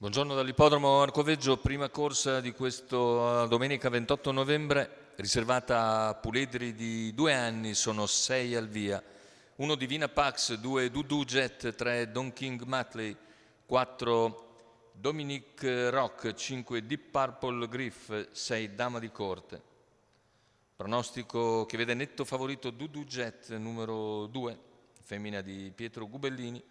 Buongiorno dall'ippodromo Arcoveggio, prima corsa di questa domenica 28 novembre, riservata a puledri di 2 anni, sono 6 al via. 1 Divina Pax, 2 Dudu Jet, 3 Don King Matley, 4 Dominic Rock, 5 Deep Purple Griff, 6 Dama di Corte. Pronostico che vede netto favorito Dudu Jet, numero 2, femmina di Pietro Gubellini.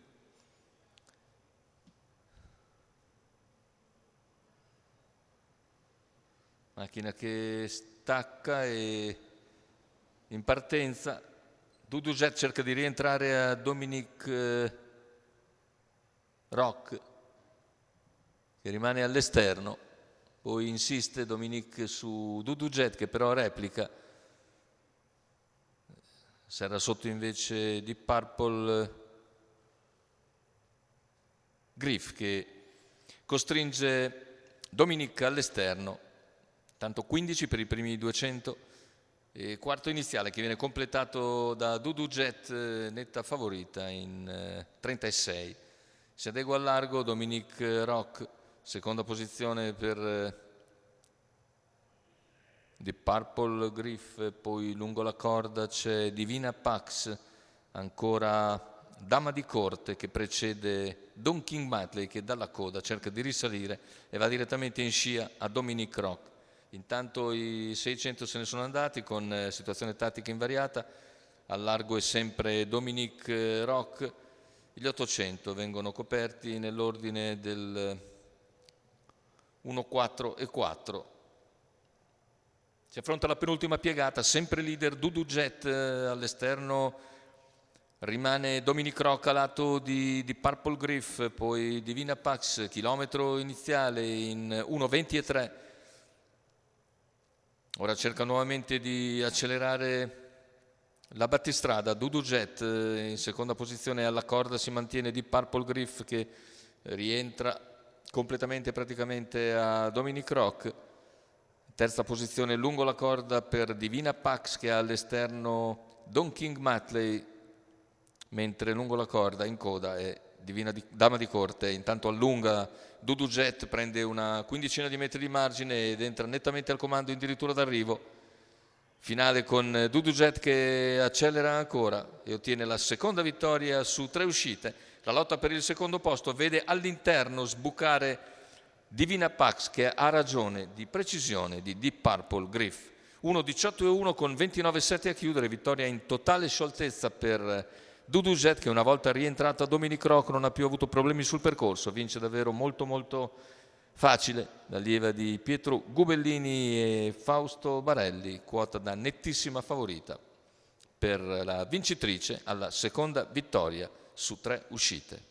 Macchina che stacca e in partenza Dudu Jet cerca di rientrare a Dominic Rock che rimane all'esterno, poi insiste Dominic su Dudu Jet che però replica, serra sotto invece di Purple Griff che costringe Dominic all'esterno. Tanto 15 per i primi 200 e quarto iniziale che viene completato da Dudu Jet, netta favorita in 36. Si adegua al largo Dominic Rock, seconda posizione per The Purple Griff, poi lungo la corda c'è Divina Pax, ancora Dama di Corte che precede Don King Matley che dalla coda cerca di risalire e va direttamente in scia a Dominic Rock. Intanto i 600 se ne sono andati con situazione tattica invariata, al largo è sempre Dominic Rock, gli 800 vengono coperti nell'ordine del 1, 4 e 4. Si affronta la penultima piegata, sempre leader Dudu Jet, all'esterno rimane Dominic Rock a lato di Purple Griff, poi Divina Pax, chilometro iniziale in 1:23. Ora cerca nuovamente di accelerare la battistrada, Dudu Jet in seconda posizione alla corda si mantiene di Purple Griff che rientra completamente praticamente a Dominic Rock. Terza posizione lungo la corda per Divina Pax che ha all'esterno Don King Matley, mentre lungo la corda in coda è Dama di Corte. Intanto allunga Dudu Jet, prende una quindicina di metri di margine ed entra nettamente al comando addirittura d'arrivo. Finale con Dudu Jet che accelera ancora e ottiene la seconda vittoria su 3 uscite. La lotta per il secondo posto vede all'interno sbucare Divina Pax che ha ragione di precisione di Deep Purple Griff. 1:18:1 con 29,7 a chiudere, vittoria in totale scioltezza per Dudu Jet che una volta rientrato a Dominic Rock non ha più avuto problemi sul percorso, vince davvero molto facile, l'allieva di Pietro Gubellini e Fausto Barelli, quota da nettissima favorita per la vincitrice alla seconda vittoria su 3 uscite.